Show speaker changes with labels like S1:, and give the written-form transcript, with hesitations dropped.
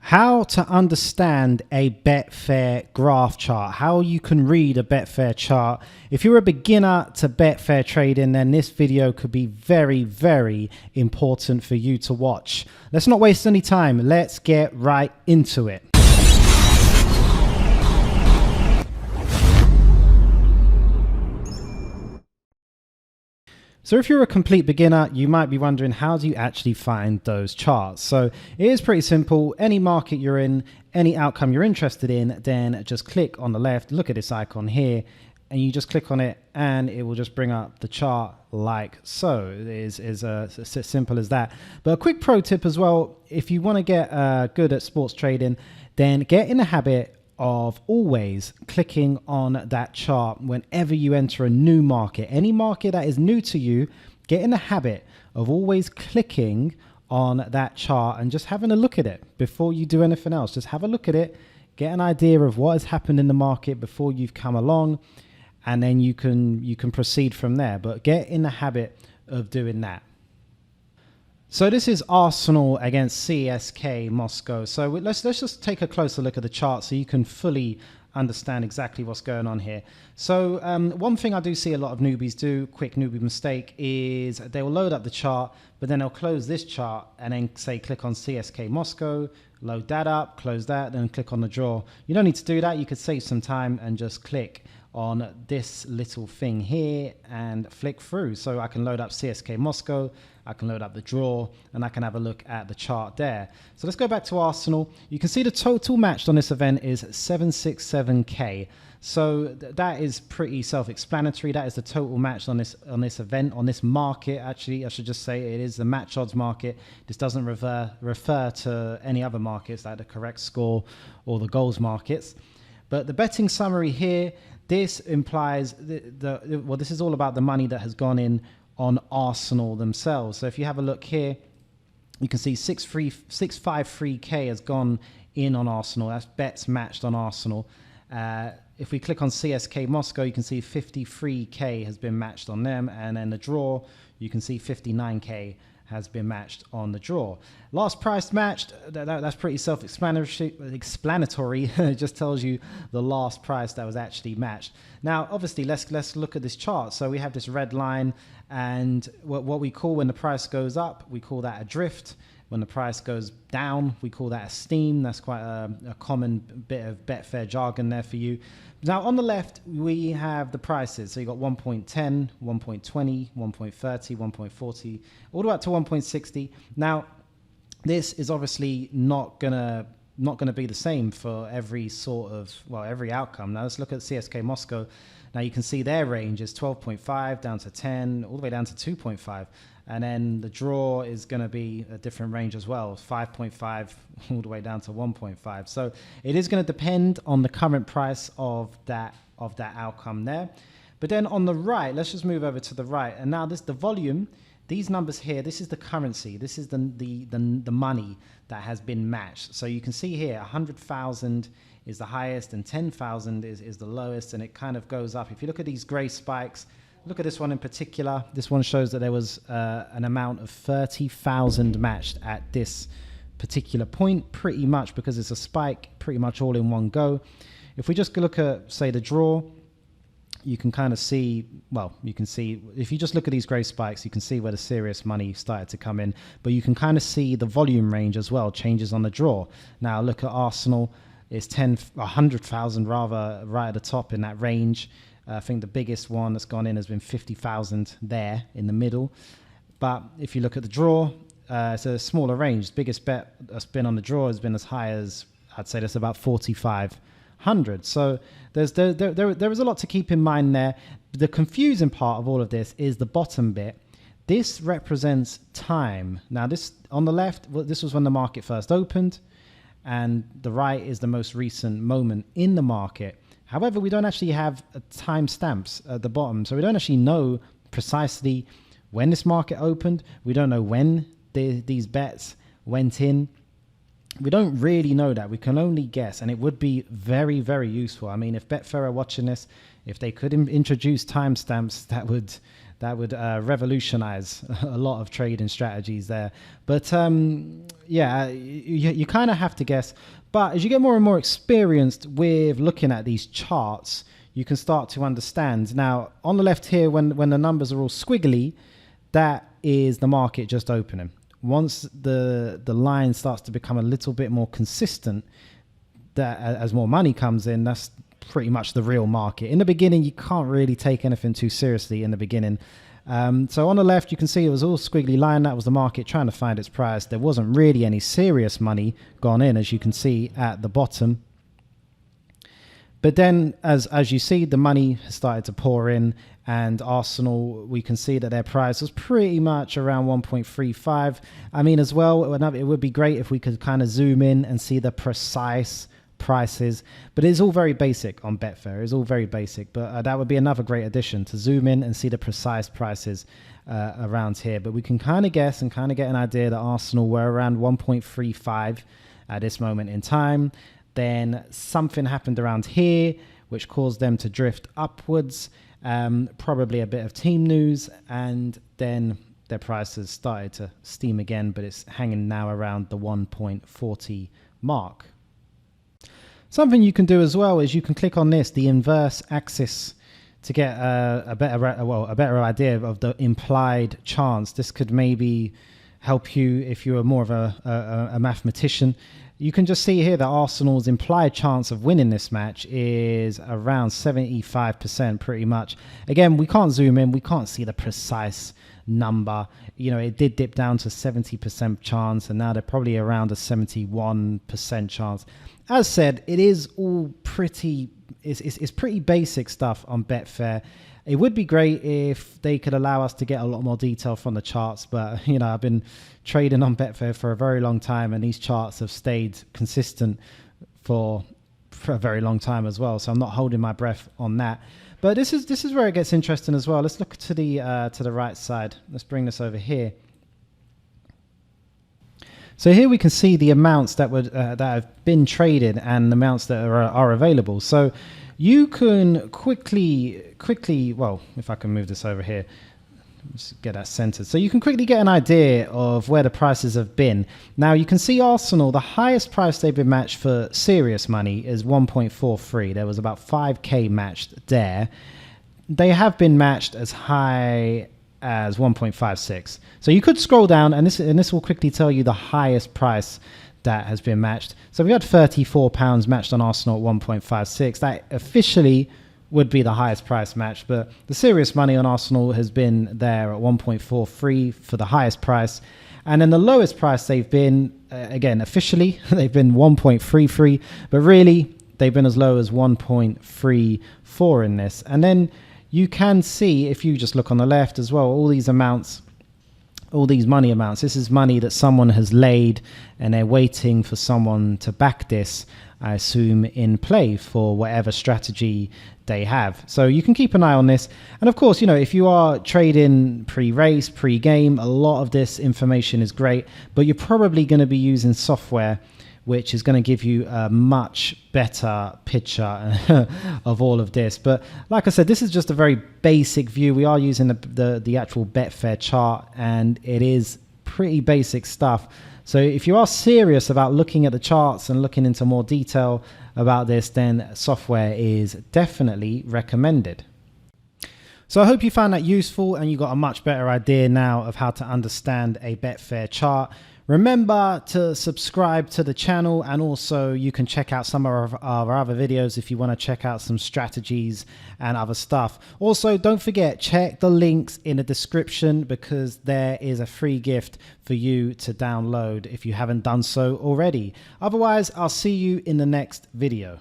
S1: How to understand a Betfair graph chart, how you can read a Betfair chart. If you're a beginner to Betfair trading, then this video could be very, very important for you to watch. Let's not waste any time. Let's get right into it. So if you're a complete beginner, you might be wondering, how do you actually find those charts? So it is pretty simple. Any market you're in, any outcome you're interested in, then just click on the left, look at this icon here, and you just click on it and it will just bring up the chart like so. It is as simple as that. But a quick pro tip as well, if you want to get good at sports trading, then get in the habit of always clicking on that chart whenever you enter a new market. Any market that is new to you, get in the habit of always clicking on that chart and just having a look at it before you do anything else. Just have a look at it, get an idea of what has happened in the market before you've come along, and then you can proceed from there. But get in the habit of doing that. So this is Arsenal against Cska Moscow. So let's just take a closer look at the chart so you can fully understand exactly what's going on here. So one thing I do see a lot of newbies do, quick newbie mistake, is they will load up the chart, but then they'll close this chart and then say click on Cska Moscow, load that up, close that, then click on the draw. You don't need to do that. You could save some time and just click on this little thing here and flick through. So I can load up Cska Moscow, I can load up the draw, and I can have a look at the chart there. So let's go back to Arsenal. You can see the total matched on this event is 767K. So that is pretty self-explanatory. That is the total matched on this event, on this market. Actually, I should just say it is the match odds market. This doesn't refer to any other markets like the correct score or the goals markets. But the betting summary here, this implies well, this is all about the money that has gone in on Arsenal themselves. So if you have a look here, you can see 653K has gone in on Arsenal. That's bets matched on Arsenal. If we click on Cska Moscow, you can see 53K has been matched on them, and then the draw, you can see 59K has been matched on the draw. Last price matched, that's pretty self-explanatory. It just tells you the last price that was actually matched. Now, obviously, let's look at this chart. So we have this red line, and what we call when the price goes up, we call that a drift. When the price goes down, we call that a steam. That's quite a common bit of Betfair jargon there for you. Now, on the left, we have the prices. So you got 1.10, 1.20, 1.30, 1.40, all the way up to 1.60. Now, this is obviously not gonna be the same for every sort of, well, every outcome. Now, let's look at Cska Moscow. Now, you can see their range is 12.5 down to 10, all the way down to 2.5. And then the draw is going to be a different range as well, 5.5 all the way down to 1.5. So it is going to depend on the current price of that outcome there. But then on the right, let's just move over to the right. And now the volume, these numbers here, this is the currency. This is the money that has been matched. So you can see here, 100,000 is the highest and 10,000 is the lowest, and it kind of goes up. If you look at these gray spikes, look at this one in particular. This one shows that there was an amount of 30,000 matched at this particular point, pretty much because it's a spike, pretty much all in one go. If we just look at, say, the draw, you can kind of see, well, you can see, if you just look at these gray spikes, you can see where the serious money started to come in, but you can kind of see the volume range as well, changes on the draw. Now look at Arsenal, it's 100,000 rather, right at the top in that range. I think the biggest one that's gone in has been 50,000 there in the middle. But if you look at the draw, it's a smaller range. The biggest bet that's been on the draw has been as high as, I'd say that's about 4,500. So there is a lot to keep in mind there. The confusing part of all of this is the bottom bit. This represents time. Now this on the left, well, this was when the market first opened, and the right is the most recent moment in the market. However, we don't actually have timestamps at the bottom, so we don't actually know precisely when this market opened. We don't know when these bets went in. We don't really know that. We can only guess, and it would be very, very useful. I mean, if Betfair are watching this, if they could introduce timestamps, That would revolutionize a lot of trading strategies there. But yeah, you kind of have to guess. But as you get more and more experienced with looking at these charts, you can start to understand. Now, on the left here, when the numbers are all squiggly, that is the market just opening. Once the line starts to become a little bit more consistent, that as more money comes in, that's pretty much the real market. In the beginning, you can't really take anything too seriously in the beginning. So on the left, you can see it was all squiggly line. That was the market trying to find its price. There wasn't really any serious money gone in, as you can see at the bottom. But then, as you see, the money has started to pour in, and Arsenal, we can see that their price was pretty much around 1.35. I mean, as well, it would be great if we could kind of zoom in and see the precise prices, but it's all very basic on Betfair. It's all very basic, but that would be another great addition, to zoom in and see the precise prices around here. But we can kind of guess and kind of get an idea that Arsenal were around 1.35 at this moment in time. Then something happened around here which caused them to drift upwards, probably a bit of team news, and then their prices started to steam again, but it's hanging now around the 1.40 mark. Something you can do as well is you can click on this, the inverse axis, to get a better idea of the implied chance. This could maybe help you if you are more of a mathematician. You can just see here that Arsenal's implied chance of winning this match is around 75% pretty much. Again, we can't zoom in, we can't see the precise number. You know, it did dip down to 70% chance, and now they're probably around a 71% chance. As said, it is all pretty, it's pretty basic stuff on Betfair. It would be great if they could allow us to get a lot more detail from the charts, but you know, I've been trading on Betfair for a very long time, and these charts have stayed consistent for a very long time as well. So I'm not holding my breath on that. But this is where it gets interesting as well. Let's look to the right side. Let's bring this over here. So here we can see the amounts that have been traded and the amounts that are available. So you can quickly, well, if I can move this over here, just get that centered. So you can quickly get an idea of where the prices have been. Now you can see Arsenal, the highest price they've been matched for serious money is 1.43. There was about 5k matched there. They have been matched as high as 1.56. So you could scroll down, and this will quickly tell you the highest price that has been matched. So we had £34 matched on Arsenal at 1.56. That officially would be the highest price match, but the serious money on Arsenal has been there at 1.43 for the highest price. And then the lowest price they've been, again, officially, they've been 1.33, but really they've been as low as 1.34 in this. And then you can see, if you just look on the left as well, all these amounts, all these money amounts. This is money that someone has laid, and they're waiting for someone to back this, I assume, in play for whatever strategy they have. So you can keep an eye on this. And of course, you know, if you are trading pre-race, pre-game, a lot of this information is great, but you're probably going to be using software which is going to give you a much better picture of all of this. But like I said, this is just a very basic view. We are using the actual Betfair chart, and it is pretty basic stuff. So if you are serious about looking at the charts and looking into more detail about this, then software is definitely recommended. So I hope you found that useful and you got a much better idea now of how to understand a Betfair chart. Remember to subscribe to the channel, and also you can check out some of our other videos if you want to check out some strategies and other stuff. Also, don't forget, check the links in the description, because there is a free gift for you to download if you haven't done so already. Otherwise, I'll see you in the next video.